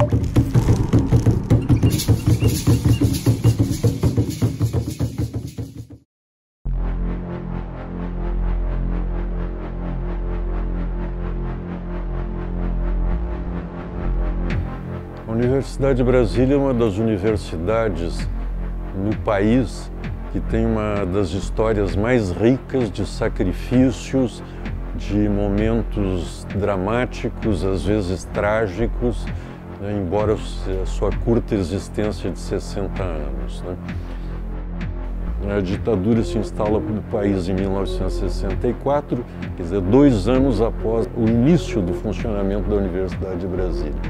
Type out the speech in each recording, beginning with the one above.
A Universidade de Brasília é uma das universidades no país que tem uma das histórias mais ricas de sacrifícios, de momentos dramáticos, às vezes trágicos, né, embora a sua curta existência de 60 anos. Né. A ditadura se instala no país em 1964, quer dizer, 2 anos após o início do funcionamento da Universidade de Brasília.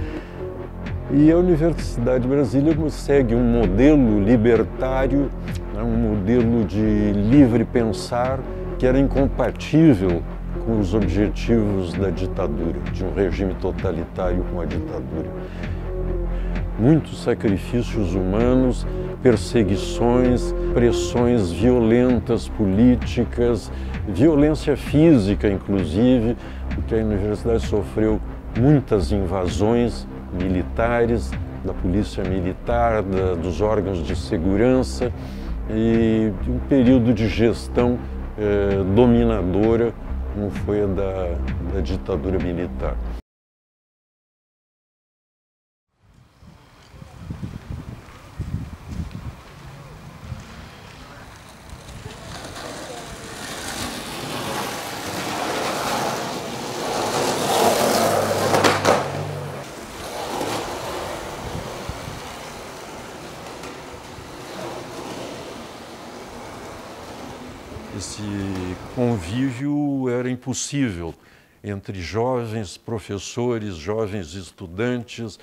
E a Universidade de Brasília segue um modelo libertário, né, um modelo de livre pensar que era incompatível com os objetivos da ditadura, de um regime totalitário com a ditadura. Muitos sacrifícios humanos, perseguições, pressões violentas políticas, violência física inclusive, porque a universidade sofreu muitas invasões militares, da polícia militar, dos órgãos de segurança e um período de gestão dominadora, como foi a da ditadura militar. Esse convívio era impossível entre jovens professores, jovens estudantes,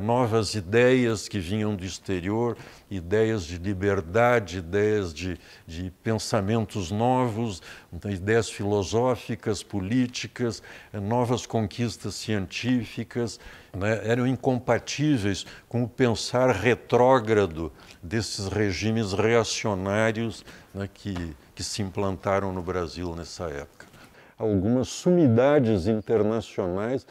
novas ideias que vinham do exterior, ideias de liberdade, ideias de pensamentos novos, ideias filosóficas, políticas, novas conquistas científicas, né, eram incompatíveis com o pensar retrógrado desses regimes reacionários, né, que se implantaram no Brasil nessa época. Algumas sumidades internacionais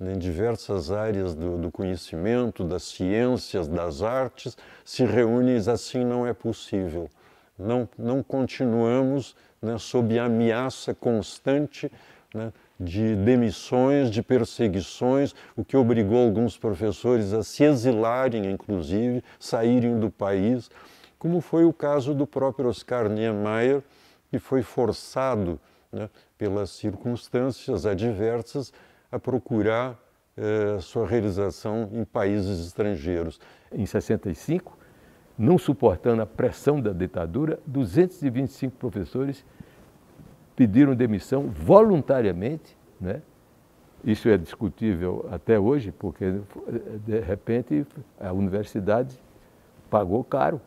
em diversas áreas do conhecimento, das ciências, das artes, se reúnem e assim não é possível. Não continuamos, né, sob a ameaça constante, né, de demissões, de perseguições, o que obrigou alguns professores a se exilarem, inclusive, saírem do país, como foi o caso do próprio Oscar Niemeyer, que foi forçado, né, pelas circunstâncias adversas a procurar sua realização em países estrangeiros. Em 65, não suportando a pressão da ditadura, 225 professores pediram demissão voluntariamente, né? Isso é discutível até hoje, porque de repente a universidade pagou caro,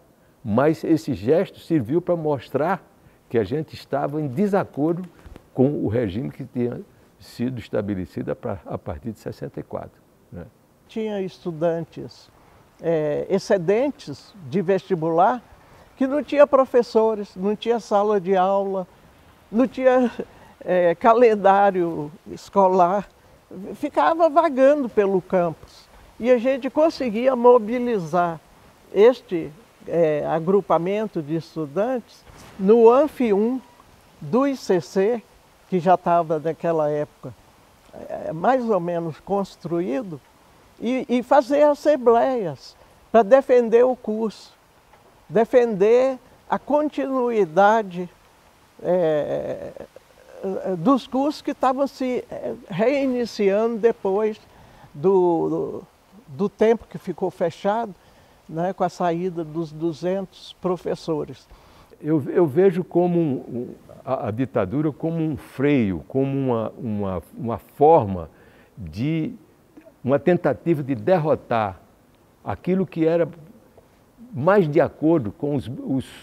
mas esse gesto serviu para mostrar que a gente estava em desacordo com o regime que tinha sido estabelecido a partir de 64. Né? Tinha estudantes excedentes de vestibular que não tinha professores, não tinha sala de aula, não tinha calendário escolar, ficava vagando pelo campus. E a gente conseguia mobilizar este agrupamento de estudantes no Anfi 1 do ICC, que já estava naquela época mais ou menos construído, e fazer assembleias para defender o curso, defender a continuidade dos cursos que estavam se reiniciando depois do tempo que ficou fechado, né, com a saída dos 200 professores. Eu vejo como a ditadura como um freio, como uma forma de uma tentativa de derrotar aquilo que era mais de acordo com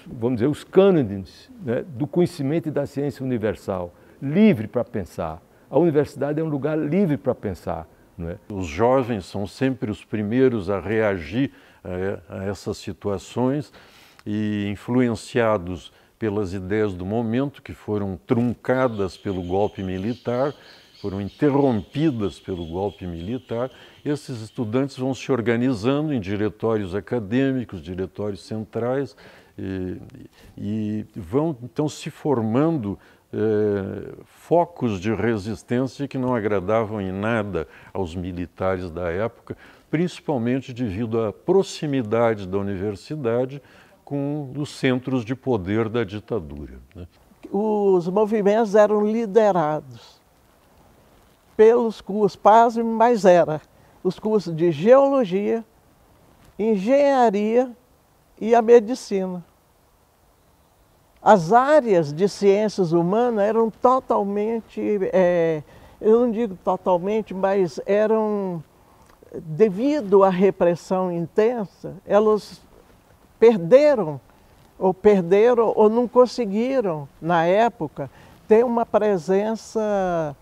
vamos dizer, os cânones, né, do conhecimento e da ciência universal, livre para pensar. A universidade é um lugar livre para pensar. Não é? Os jovens são sempre os primeiros a reagir a essas situações e influenciados pelas ideias do momento, que foram truncadas pelo golpe militar, foram interrompidas pelo golpe militar, esses estudantes vão se organizando em diretórios acadêmicos, diretórios centrais, e vão então se formando focos de resistência que não agradavam em nada aos militares da época, principalmente devido à proximidade da universidade com os centros de poder da ditadura, né? Os movimentos eram liderados pelos cursos, pasme, mas os cursos de geologia, engenharia e a medicina. As áreas de ciências humanas eram totalmente, eu não digo totalmente, mas eram, devido à repressão intensa, elas perderam ou não conseguiram, na época, ter uma presença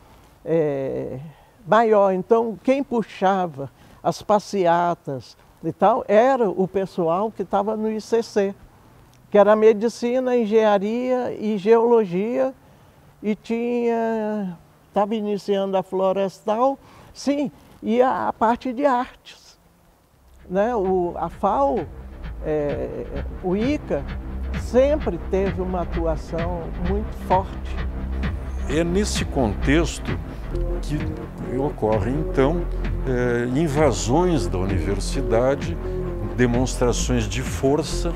maior. Então, quem puxava as passeatas e tal era o pessoal que estava no ICC, que era medicina, engenharia e geologia, e estava iniciando a florestal, sim, e a parte de artes, né? A FAO, o ICA, sempre teve uma atuação muito forte. É nesse contexto que ocorrem, então, invasões da universidade, demonstrações de força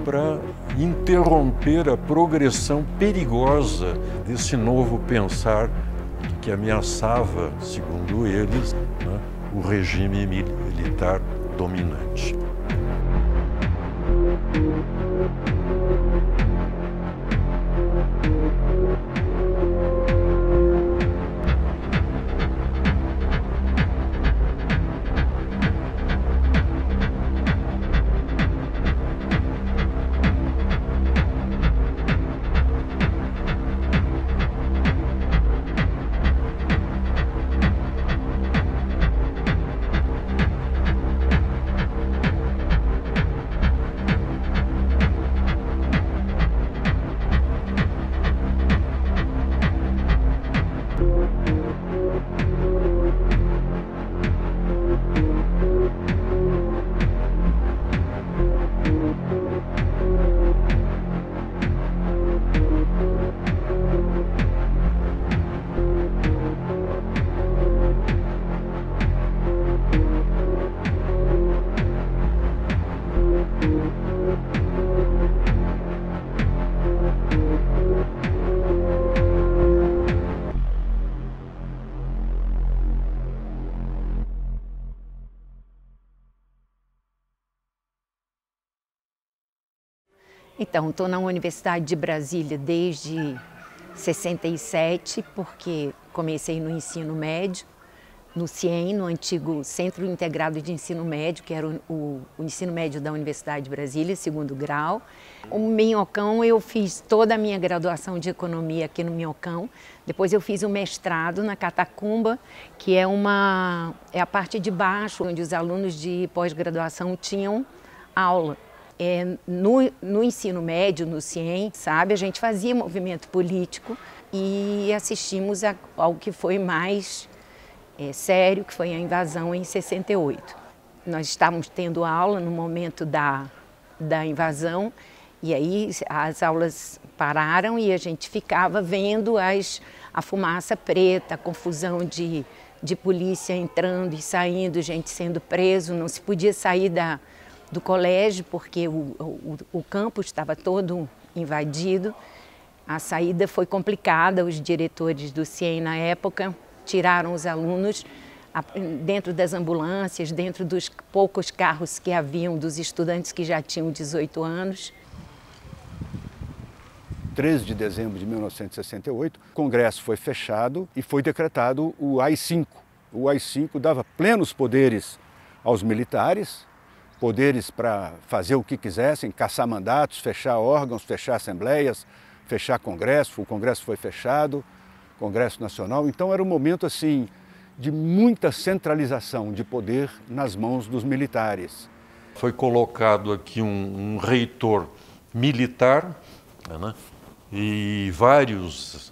para interromper a progressão perigosa desse novo pensar que ameaçava, segundo eles, né, o regime militar dominante. Então, estou na Universidade de Brasília desde 67, porque comecei no ensino médio, no CIEM, no antigo Centro Integrado de Ensino Médio, que era o ensino médio da Universidade de Brasília, segundo grau. O Minhocão, eu fiz toda a minha graduação de economia aqui no Minhocão. Depois eu fiz um mestrado na Catacumba, que é a parte de baixo, onde os alunos de pós-graduação tinham aula. No ensino médio, no CIEM, sabe, a gente fazia movimento político e assistimos ao que foi mais sério, que foi a invasão em 68. Nós estávamos tendo aula no momento da invasão e aí as aulas pararam e a gente ficava vendo a fumaça preta, a confusão de polícia entrando e saindo, gente sendo preso, não se podia sair do colégio, porque o campus estava todo invadido. A saída foi complicada, os diretores do CIEM na época tiraram os alunos dentro das ambulâncias, dentro dos poucos carros que haviam dos estudantes que já tinham 18 anos. 13 de dezembro de 1968, o Congresso foi fechado e foi decretado o AI-5. O AI-5 dava plenos poderes aos militares, poderes para fazer o que quisessem, caçar mandatos, fechar órgãos, fechar assembleias, fechar congresso. O congresso foi fechado, Congresso Nacional. Então era um momento assim de muita centralização de poder nas mãos dos militares. Foi colocado aqui um reitor militar, né, e vários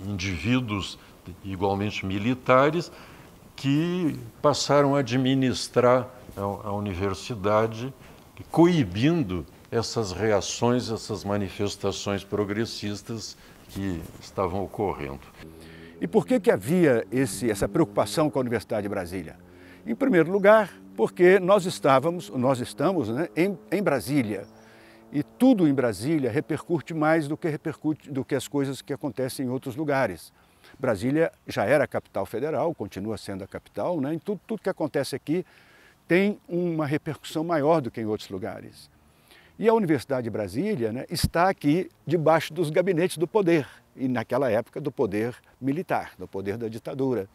indivíduos igualmente militares, que passaram a administrar a universidade, coibindo essas reações, essas manifestações progressistas que estavam ocorrendo. E por que havia essa preocupação com a Universidade de Brasília? Em primeiro lugar, porque nós estamos, né, em Brasília. E tudo em Brasília repercute mais do que as coisas que acontecem em outros lugares. Brasília já era a capital federal, continua sendo a capital, né? E tudo que acontece aqui tem uma repercussão maior do que em outros lugares. E a Universidade de Brasília, né, está aqui debaixo dos gabinetes do poder, e naquela época do poder militar, do poder da ditadura.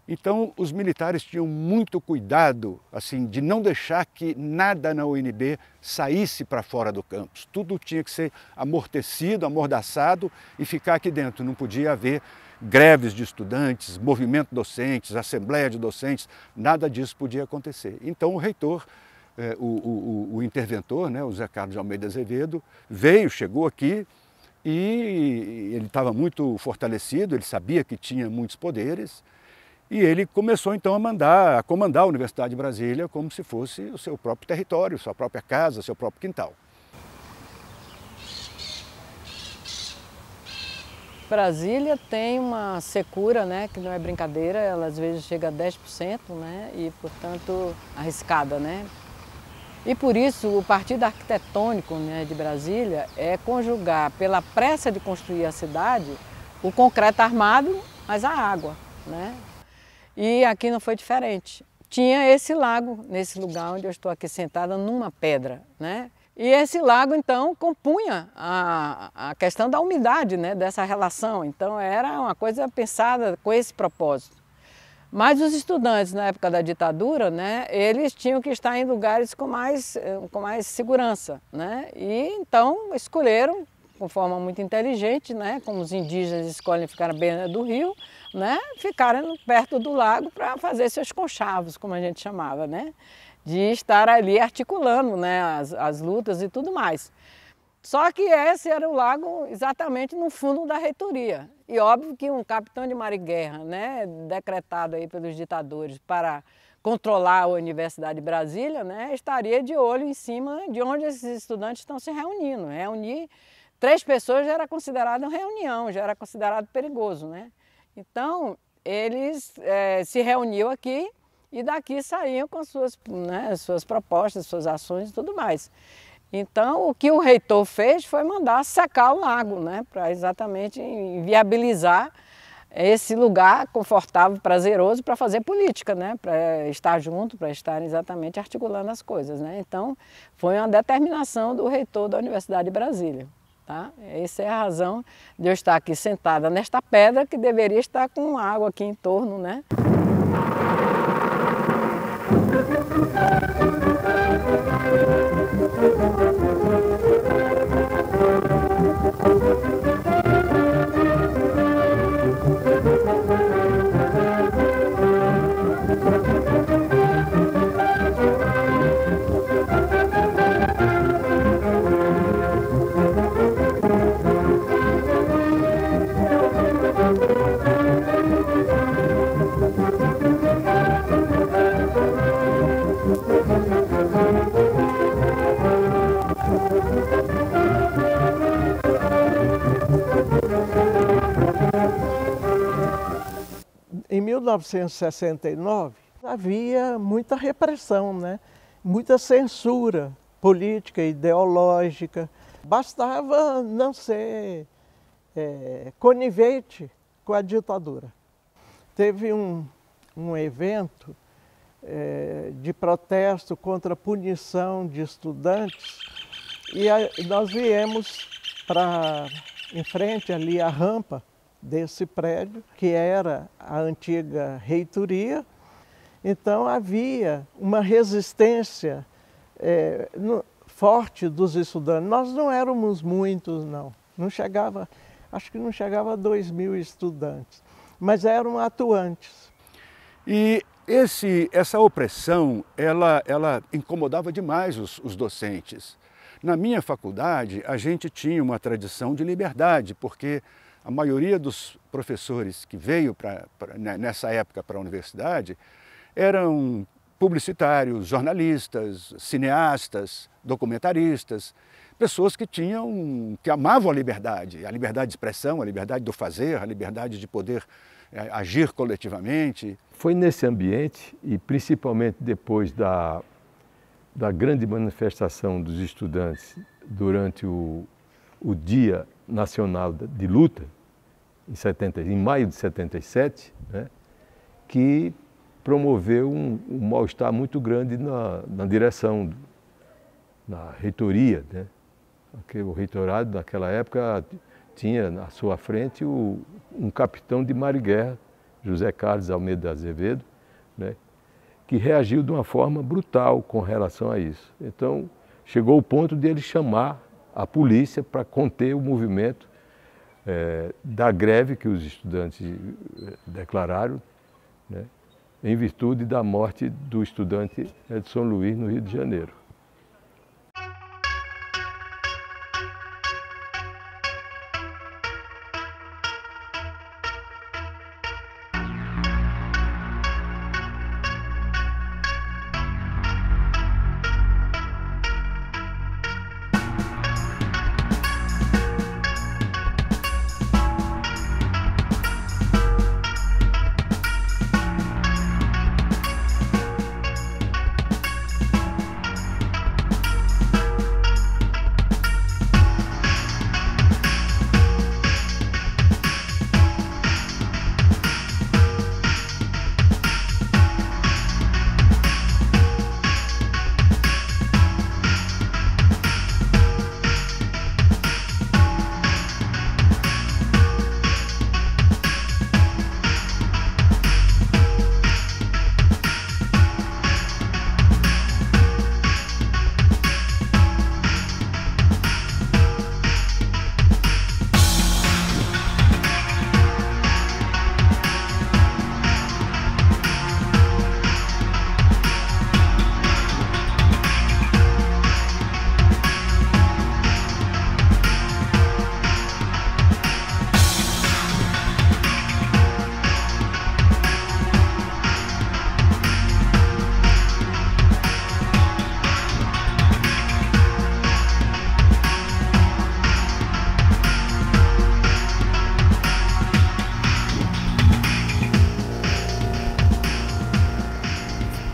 Então, os militares tinham muito cuidado assim, de não deixar que nada na UNB saísse para fora do campus. Tudo tinha que ser amortecido, amordaçado e ficar aqui dentro. Não podia haver greves de estudantes, movimento docentes, assembleia de docentes, nada disso podia acontecer. Então, o reitor, o interventor, né, o Zé Carlos de Almeida Azevedo, chegou aqui e ele estava muito fortalecido, ele sabia que tinha muitos poderes, e ele começou então a comandar a Universidade de Brasília como se fosse o seu próprio território, sua própria casa, seu próprio quintal. Brasília tem uma secura, né, que não é brincadeira, ela às vezes chega a 10%, né, e portanto arriscada, né. E por isso o Partido Arquitetônico, né, de Brasília é conjugar pela pressa de construir a cidade o concreto armado, mas a água, né. E aqui não foi diferente. Tinha esse lago nesse lugar onde eu estou aqui sentada numa pedra, né. E esse lago, então, compunha a questão da umidade, né, dessa relação. Então, era uma coisa pensada com esse propósito. Mas os estudantes, na época da ditadura, né, eles tinham que estar em lugares com mais segurança, né? E, então, escolheram, de forma muito inteligente, né, como os indígenas escolhem ficar à beira do rio, né, ficarem perto do lago para fazer seus conchavos, como a gente chamava, né? De estar ali articulando, né, as lutas e tudo mais. Só que esse era o lago exatamente no fundo da reitoria. E óbvio que um capitão de mar e guerra, né, decretado aí pelos ditadores para controlar a Universidade de Brasília, né, estaria de olho em cima de onde esses estudantes estão se reunindo. Reunir 3 pessoas já era considerado reunião, já era considerado perigoso, né? Então, eles se reuniam aqui e daqui saíam com suas propostas, suas ações e tudo mais. Então, o que o reitor fez foi mandar secar o lago, né, para exatamente viabilizar esse lugar confortável, prazeroso para fazer política, né, para estar junto, para estar exatamente articulando as coisas, né. Então, foi uma determinação do reitor da Universidade de Brasília. Tá? Essa é a razão de eu estar aqui sentada nesta pedra que deveria estar com água aqui em torno, né. Em 1969 havia muita repressão, né? Muita censura política, ideológica. Bastava não ser conivente com a ditadura. Teve um evento de protesto contra a punição de estudantes e nós viemos em frente ali à rampa desse prédio, que era a antiga reitoria. Então havia uma resistência forte dos estudantes. Nós não éramos muitos, não. Não chegava, acho que não chegava a 2.000 estudantes, mas eram atuantes. E essa opressão, ela incomodava demais os docentes. Na minha faculdade, a gente tinha uma tradição de liberdade, porque A maioria dos professores que veio nessa época para a universidade eram publicitários, jornalistas, cineastas, documentaristas, pessoas que amavam a liberdade de expressão, a liberdade do fazer, a liberdade de poder agir coletivamente. Foi nesse ambiente, e principalmente depois da grande manifestação dos estudantes durante o Dia Nacional de Luta, em maio de 77, né, que promoveu um mal-estar muito grande na direção, na reitoria, né? O reitorado naquela época tinha à sua frente um capitão de mar e guerra, José Carlos Almeida Azevedo, né, que reagiu de uma forma brutal com relação a isso. Então, chegou o ponto de ele chamar a polícia para conter o movimento da greve que os estudantes declararam, né, em virtude da morte do estudante Edson Luiz no Rio de Janeiro.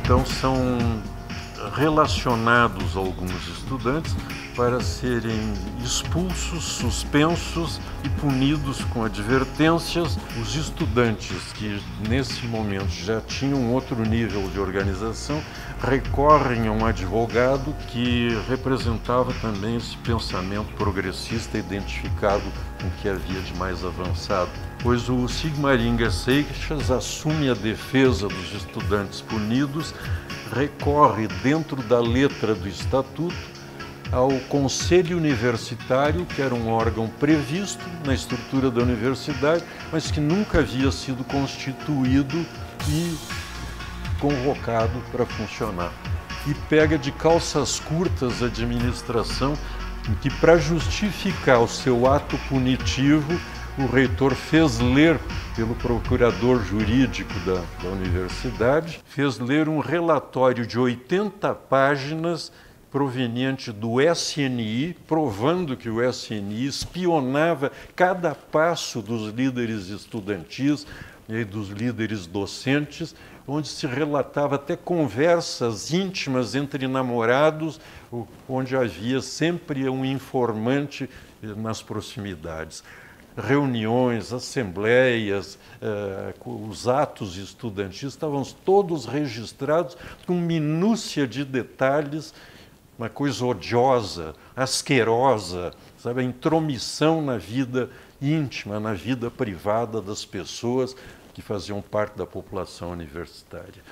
Então são relacionados alguns estudantes para serem expulsos, suspensos e punidos com advertências. Os estudantes que nesse momento já tinham outro nível de organização recorrem a um advogado que representava também esse pensamento progressista identificado com o que havia de mais avançado. Pois o Sigmaringa Seixas assume a defesa dos estudantes punidos, recorre dentro da letra do Estatuto ao Conselho Universitário, que era um órgão previsto na estrutura da universidade, mas que nunca havia sido constituído e convocado para funcionar. E pega de calças curtas a administração, em que, para justificar o seu ato punitivo, o reitor fez ler, pelo procurador jurídico da universidade, fez ler um relatório de 80 páginas proveniente do SNI, provando que o SNI espionava cada passo dos líderes estudantis e dos líderes docentes, onde se relatava até conversas íntimas entre namorados, onde havia sempre um informante nas proximidades. Reuniões, assembleias, os atos estudantis estavam todos registrados com minúcia de detalhes, uma coisa odiosa, asquerosa, sabe? A intromissão na vida íntima, na vida privada das pessoas que faziam parte da população universitária.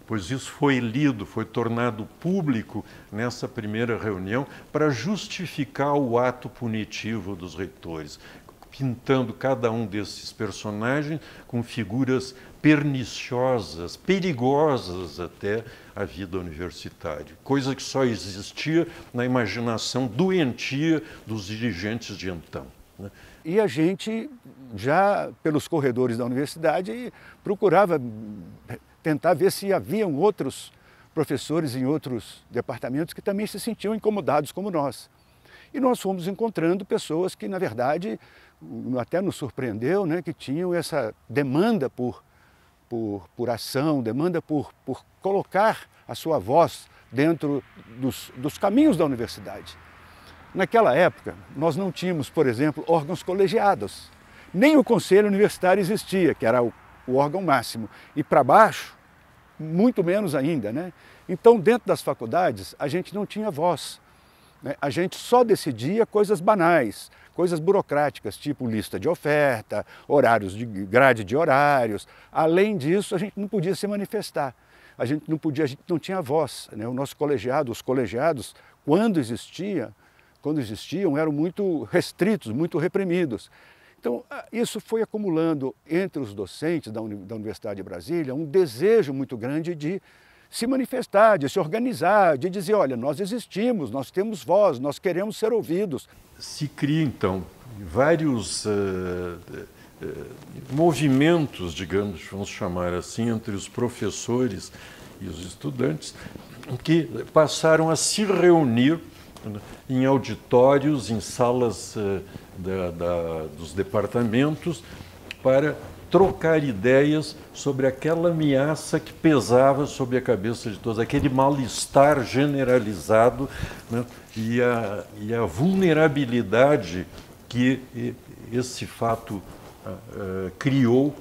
Pois isso foi lido, foi tornado público nessa primeira reunião para justificar o ato punitivo dos reitores, pintando cada um desses personagens com figuras perniciosas, perigosas até à vida universitária, coisa que só existia na imaginação doentia dos dirigentes de então. né? E a gente, já pelos corredores da universidade, procurava tentar ver se haviam outros professores em outros departamentos que também se sentiam incomodados como nós. E nós fomos encontrando pessoas que, na verdade, até nos surpreendeu, né, que tinham essa demanda por ação, demanda por colocar a sua voz dentro dos caminhos da universidade. Naquela época, nós não tínhamos, por exemplo, órgãos colegiados. Nem o Conselho Universitário existia, que era o órgão máximo. E para baixo, muito menos ainda, né? Então, dentro das faculdades, a gente não tinha voz, né? A gente só decidia coisas banais, coisas burocráticas, tipo lista de oferta, horários de grade de horários. Além disso, a gente não podia se manifestar. A gente não tinha voz, né? O nosso colegiado, os colegiados, quando existiam, eram muito restritos, muito reprimidos. Então, isso foi acumulando entre os docentes da Universidade de Brasília um desejo muito grande de se manifestar, de se organizar, de dizer, olha, nós existimos, nós temos voz, nós queremos ser ouvidos. Se cria, então, vários movimentos, digamos, vamos chamar assim, entre os professores e os estudantes, que passaram a se reunir em auditórios, em salas dos departamentos, para trocar ideias sobre aquela ameaça que pesava sobre a cabeça de todos, aquele mal-estar generalizado, né, e a vulnerabilidade que esse fato criou.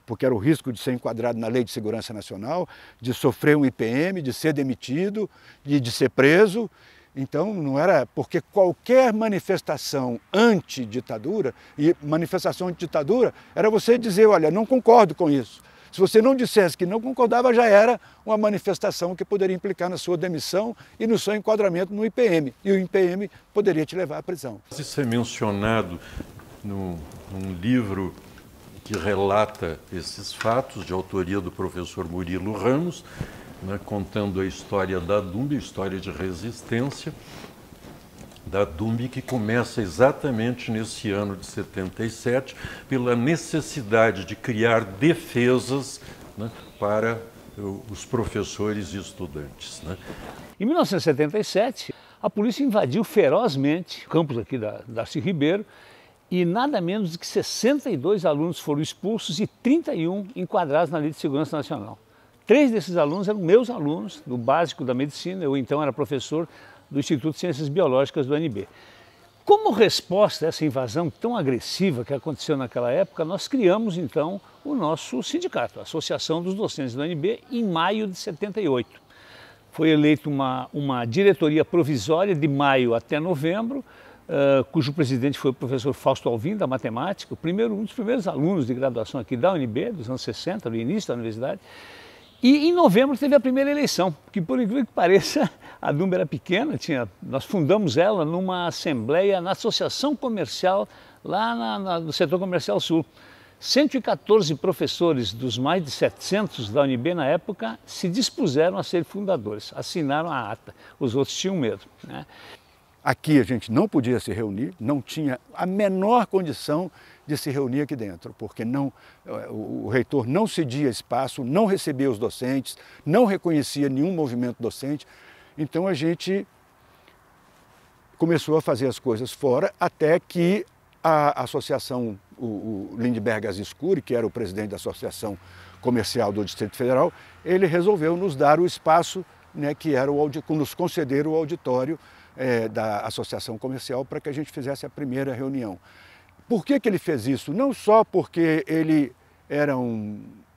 Porque era o risco de ser enquadrado na Lei de Segurança Nacional, de sofrer um IPM, de ser demitido, de ser preso. Então, não era porque qualquer manifestação anti-ditadura, e manifestação anti-ditadura era você dizer, olha, não concordo com isso. Se você não dissesse que não concordava, já era uma manifestação que poderia implicar na sua demissão e no seu enquadramento no IPM. E o IPM poderia te levar à prisão. Isso é mencionado num livro que relata esses fatos, de autoria do professor Murilo Ramos, né, contando a história da DUMB, a história de resistência da DUMB, que começa exatamente nesse ano de 77, pela necessidade de criar defesas, né, para os professores e estudantes, né. Em 1977, a polícia invadiu ferozmente o campus aqui da Darcy Ribeiro, e nada menos do que 62 alunos foram expulsos e 31 enquadrados na Lei de Segurança Nacional. 3 desses alunos eram meus alunos do básico da medicina, eu então era professor do Instituto de Ciências Biológicas do UNB. Como resposta a essa invasão tão agressiva que aconteceu naquela época, nós criamos então o nosso sindicato, a Associação dos Docentes do UNB, em maio de 78. Foi eleita uma diretoria provisória de maio até novembro, cujo presidente foi o professor Fausto Alvim, da matemática, um dos primeiros alunos de graduação aqui da UNB, dos anos 60, no início da universidade. E em novembro teve a primeira eleição, que por incrível que pareça, a DUMB era pequena, nós fundamos ela numa assembleia na Associação Comercial, lá no setor comercial sul. 114 professores dos mais de 700 da UNB na época se dispuseram a ser fundadores, assinaram a ata, os outros tinham medo, né? Aqui a gente não podia se reunir, não tinha a menor condição de se reunir aqui dentro, porque o reitor não cedia espaço, não recebia os docentes, não reconhecia nenhum movimento docente. Então a gente começou a fazer as coisas fora, até que a associação, o Lindbergh Aziscuri, que era o presidente da Associação Comercial do Distrito Federal, ele resolveu nos dar o espaço, né, que era nos conceder o auditório da Associação Comercial para que a gente fizesse a primeira reunião. Por que ele fez isso? Não só porque ele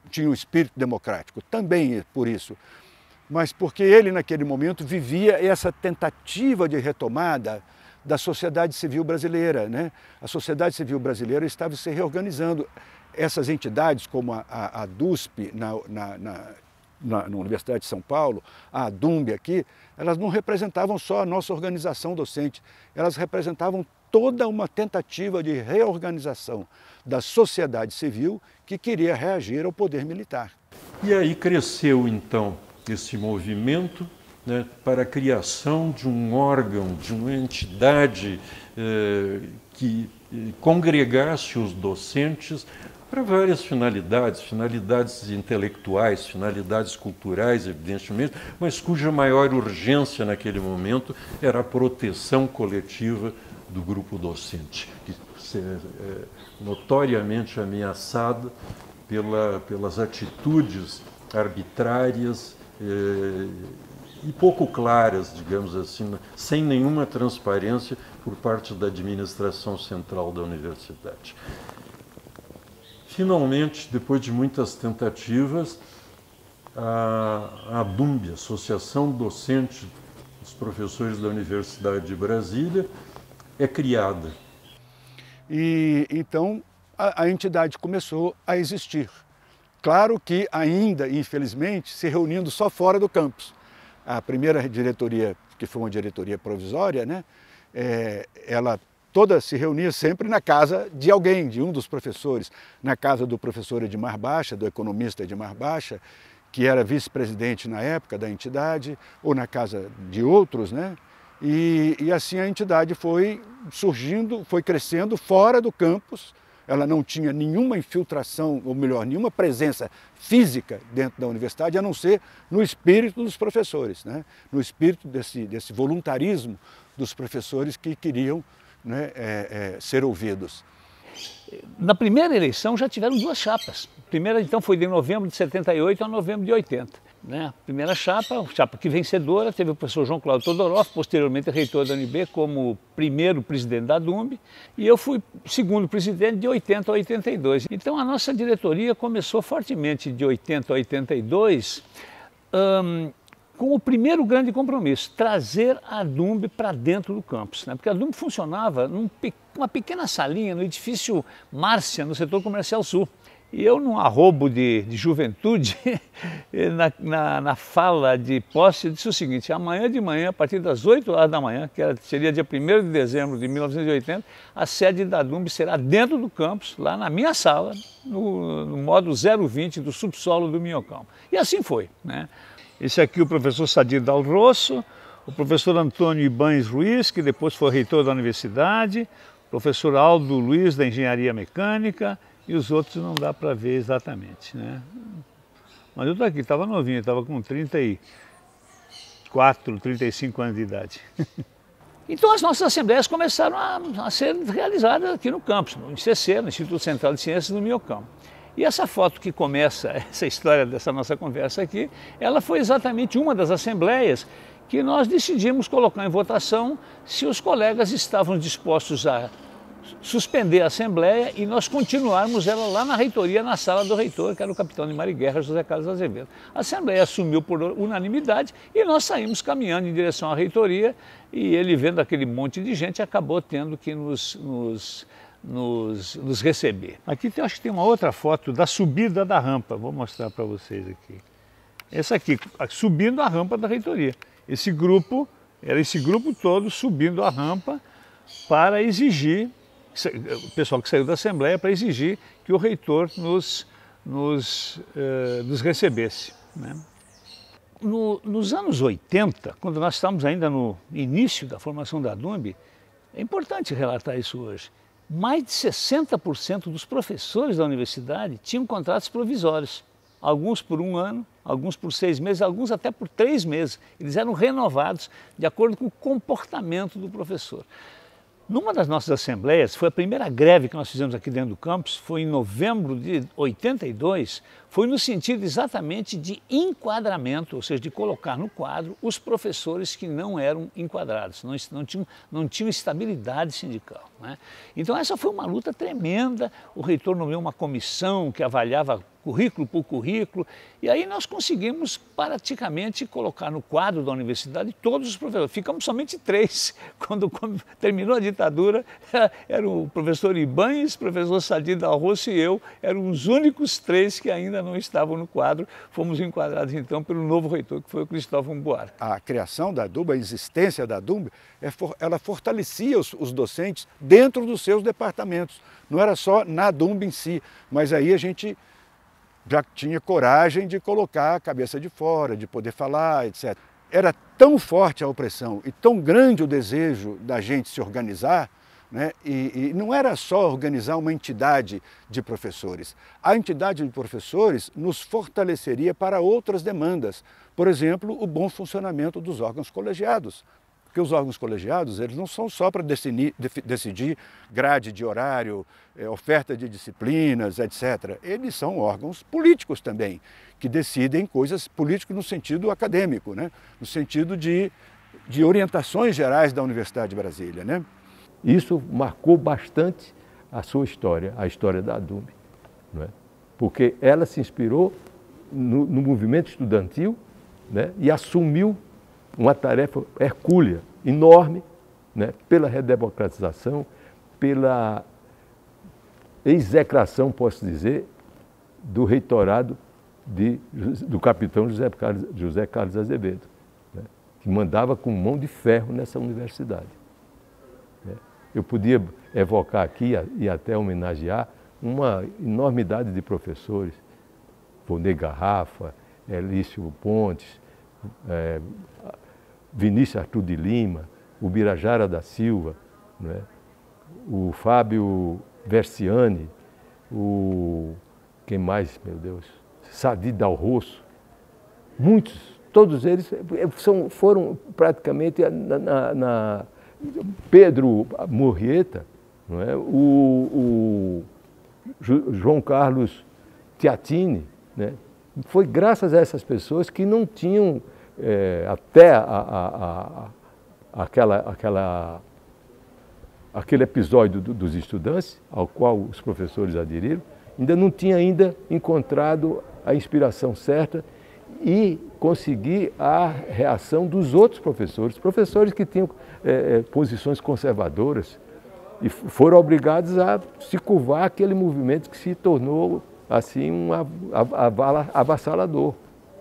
tinha um espírito democrático, também por isso, mas porque ele naquele momento vivia essa tentativa de retomada da sociedade civil brasileira, né? A sociedade civil brasileira estava se reorganizando. Essas entidades como a DUSP na Universidade de São Paulo, a DUMB aqui, elas não representavam só a nossa organização docente, elas representavam toda uma tentativa de reorganização da sociedade civil que queria reagir ao poder militar. E aí cresceu, então, esse movimento, né, para a criação de um órgão, de uma entidade que congregasse os docentes para várias finalidades, finalidades intelectuais, finalidades culturais, evidentemente, mas cuja maior urgência naquele momento era a proteção coletiva do grupo docente, que notoriamente ameaçada pelas atitudes arbitrárias e pouco claras, digamos assim, sem nenhuma transparência por parte da administração central da universidade. Finalmente, depois de muitas tentativas, a ADUMB, Associação Docente dos Professores da Universidade de Brasília, é criada. E então a entidade começou a existir. Claro que ainda, infelizmente, se reunindo só fora do campus. A primeira diretoria, que foi uma diretoria provisória, né, ela toda se reunia sempre na casa de alguém, de um dos professores, na casa do professor Edmar Baixa, do economista Edmar Baixa, que era vice-presidente na época da entidade, ou na casa de outros, né? E assim a entidade foi surgindo, foi crescendo fora do campus. Ela não tinha nenhuma infiltração, ou melhor, nenhuma presença física dentro da universidade, a não ser no espírito dos professores, né? No espírito desse voluntarismo dos professores que queriam, né, ser ouvidos. Na primeira eleição já tiveram duas chapas. A primeira então foi de novembro de 78 a novembro de 80. Né? A primeira chapa que vencedora, teve o professor João Cláudio Todoroff, posteriormente reitor da UNB, como primeiro presidente da ADUMB, e eu fui segundo presidente de 80 a 82. Então a nossa diretoria começou fortemente de 80 a 82, com o primeiro grande compromisso, trazer a ADUMB para dentro do campus, né? Porque a ADUMB funcionava numa pequena salinha no edifício Márcia, no setor comercial sul. E eu, num arrobo de juventude, na fala de posse, eu disse o seguinte: amanhã de manhã, a partir das 8 horas da manhã, que seria dia 1º de dezembro de 1980, a sede da ADUMB será dentro do campus, lá na minha sala, no módulo 020 do subsolo do Minhocão. E assim foi, né? Esse aqui é o professor Sadir Dal Rosso, o professor Antônio Ibanes Ruiz, que depois foi reitor da universidade, o professor Aldo Luiz, da Engenharia Mecânica, e os outros não dá para ver exatamente, né? Mas eu estou aqui, estava novinho, estava com 34, 35 anos de idade. Então as nossas assembleias começaram a ser realizadas aqui no campus, no ICC, no Instituto Central de Ciências do Minhocão. E essa foto que começa essa história dessa nossa conversa aqui, ela foi exatamente uma das assembleias que nós decidimos colocar em votação se os colegas estavam dispostos a suspender a Assembleia e nós continuarmos ela lá na reitoria, na sala do reitor, que era o capitão de mar e guerra, José Carlos Azevedo. A Assembleia assumiu por unanimidade e nós saímos caminhando em direção à reitoria e ele, vendo aquele monte de gente, acabou tendo que nos receber. Aqui acho que tem uma outra foto da subida da rampa, vou mostrar para vocês aqui. Essa aqui, subindo a rampa da reitoria. Esse grupo, era esse grupo todo subindo a rampa para exigir, o pessoal que saiu da Assembleia, para exigir que o reitor nos recebesse, né? Nos anos 80, quando nós estávamos ainda no início da formação da ADUMB, é importante relatar isso hoje, mais de 60% dos professores da universidade tinham contratos provisórios, alguns por 1 ano, alguns por 6 meses, alguns até por 3 meses. Eles eram renovados de acordo com o comportamento do professor. Numa das nossas assembleias, foi a primeira greve que nós fizemos aqui dentro do campus, foi em novembro de 82, foi no sentido exatamente de enquadramento, ou seja, de colocar no quadro os professores que não eram enquadrados, não tinham estabilidade sindical, né? Então essa foi uma luta tremenda, o reitor nomeou uma comissão que avaliava currículo por currículo, e aí nós conseguimos praticamente colocar no quadro da universidade todos os professores. Ficamos somente 3. Quando terminou a ditadura, era o professor Ibanes, o professor Sadir Dal Rosso e eu, eram os únicos 3 que ainda não estavam no quadro. Fomos enquadrados então pelo novo reitor, que foi o Cristóvão Buarque. A criação da ADUMB, a existência da ADUMB, ela fortalecia os docentes dentro dos seus departamentos. Não era só na ADUMB em si, mas aí a gente já tinha coragem de colocar a cabeça de fora, de poder falar, etc. Era tão forte a opressão e tão grande o desejo da gente se organizar, né? E não era só organizar uma entidade de professores. A entidade de professores nos fortaleceria para outras demandas. Por exemplo, o bom funcionamento dos órgãos colegiados. Porque os órgãos colegiados, eles não são só para decidir grade de horário, oferta de disciplinas, etc. Eles são órgãos políticos também, que decidem coisas políticas no sentido acadêmico, né? No sentido de orientações gerais da Universidade de Brasília, né? Isso marcou bastante a sua história, a história da ADUMB, não é? Porque ela se inspirou no movimento estudantil, né? E assumiu uma tarefa hercúlea, enorme, né? Pela redemocratização, pela execração, posso dizer, do reitorado do capitão José Carlos Azevedo, né? Que mandava com mão de ferro nessa universidade. Eu podia evocar aqui e até homenagear uma enormidade de professores, Vonei Garrafa, Elício Pontes, Vinícius Arthur de Lima, o Birajara da Silva, né? O Fábio Versiani, quem mais, meu Deus? Sadi Dal Rosso, muitos, todos eles foram praticamente Pedro Murrieta, não é? O João Carlos Tiatini, né? Foi graças a essas pessoas que não tinham até aquele episódio dos estudantes, ao qual os professores aderiram, ainda não tinha encontrado a inspiração certa e conseguir a reação dos outros professores que tinham posições conservadoras e foram obrigados a se curvar àquele movimento que se tornou assim um avassalador,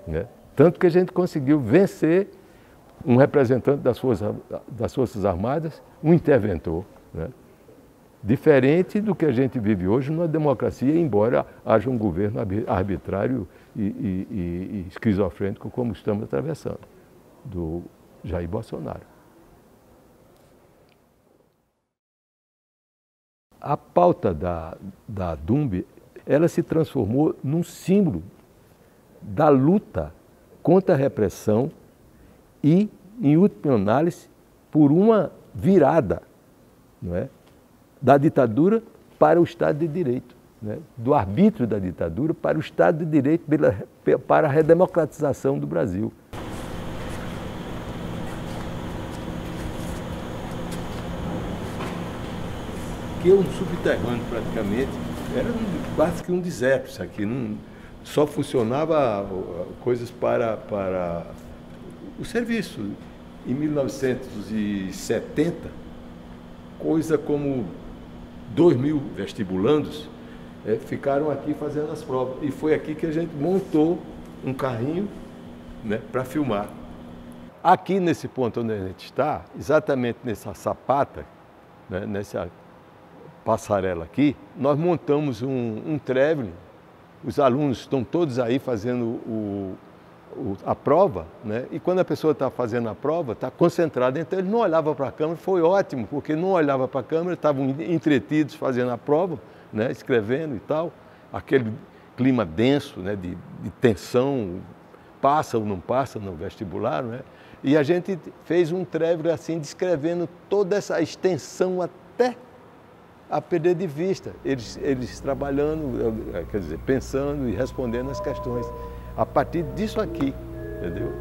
né? Tanto que a gente conseguiu vencer um representante das Forças Armadas, um interventor, né? Diferente do que a gente vive hoje numa democracia, embora haja um governo arbitrário e esquizofrênico como estamos atravessando, do Jair Bolsonaro. A pauta da ADUMB, ela se transformou num símbolo da luta contra a repressão e, em última análise, por uma virada, não é? Da ditadura para o Estado de Direito, né? Do arbítrio da ditadura para o Estado de Direito, para a redemocratização do Brasil. Que é um subterrâneo praticamente, era quase que um deserto isso aqui, só funcionava coisas para o serviço. Em 1970, coisa como 2.000 vestibulandos ficaram aqui fazendo as provas. E foi aqui que a gente montou um carrinho, né, para filmar. Aqui nesse ponto onde a gente está, exatamente nessa sapata, né, nessa passarela aqui, nós montamos um traveling. Os alunos estão todos aí fazendo a prova, né? E quando a pessoa está fazendo a prova, está concentrada, então ele não olhava para a câmera, foi ótimo, porque não olhava para a câmera, estavam entretidos fazendo a prova, né? Escrevendo e tal, aquele clima denso, né? de tensão, passa ou não passa no vestibular, né? E a gente fez um traveling assim, descrevendo toda essa extensão até a perder de vista, eles trabalhando, quer dizer, pensando e respondendo as questões a partir disso aqui, entendeu?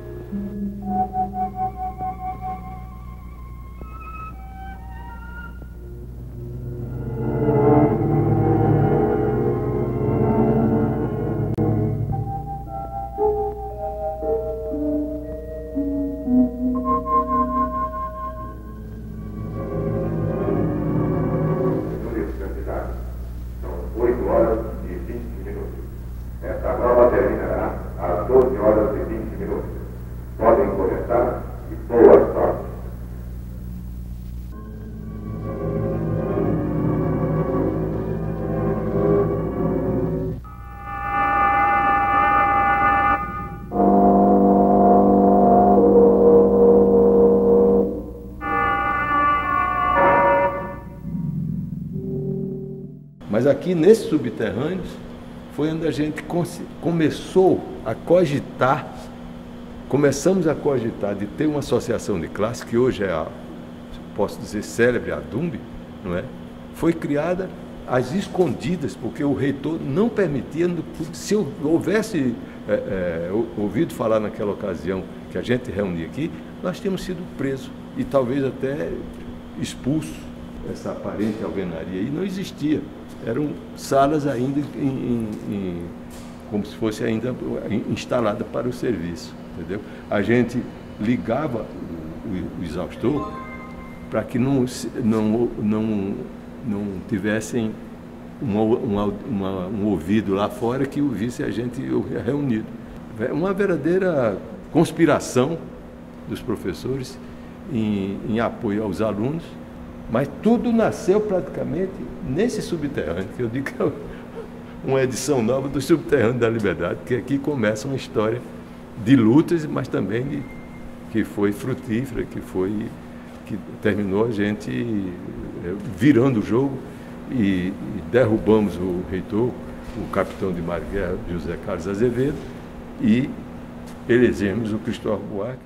aqui nesses subterrâneos foi onde a gente começou a cogitar, começamos a cogitar de ter uma associação de classe, que hoje é posso dizer, célebre, a DUMB, não é? Foi criada às escondidas, porque o reitor não permitia, se eu houvesse ouvido falar naquela ocasião que a gente reunia aqui, nós tínhamos sido presos e talvez até expulsos, essa aparente alvenaria, e não existia. Eram salas ainda como se fosse ainda instalada para o serviço, entendeu? A gente ligava o exaustor para que não tivessem um ouvido lá fora que ouvisse a gente reunido. É uma verdadeira conspiração dos professores em apoio aos alunos, mas tudo nasceu praticamente nesse subterrâneo, que eu digo que é uma edição nova do Subterrâneo da Liberdade, que aqui começa uma história de lutas, mas também que foi frutífera, que terminou a gente virando o jogo e derrubamos o reitor, o capitão de mar-guerra José Carlos Azevedo, e elegemos o Cristóvão Buarque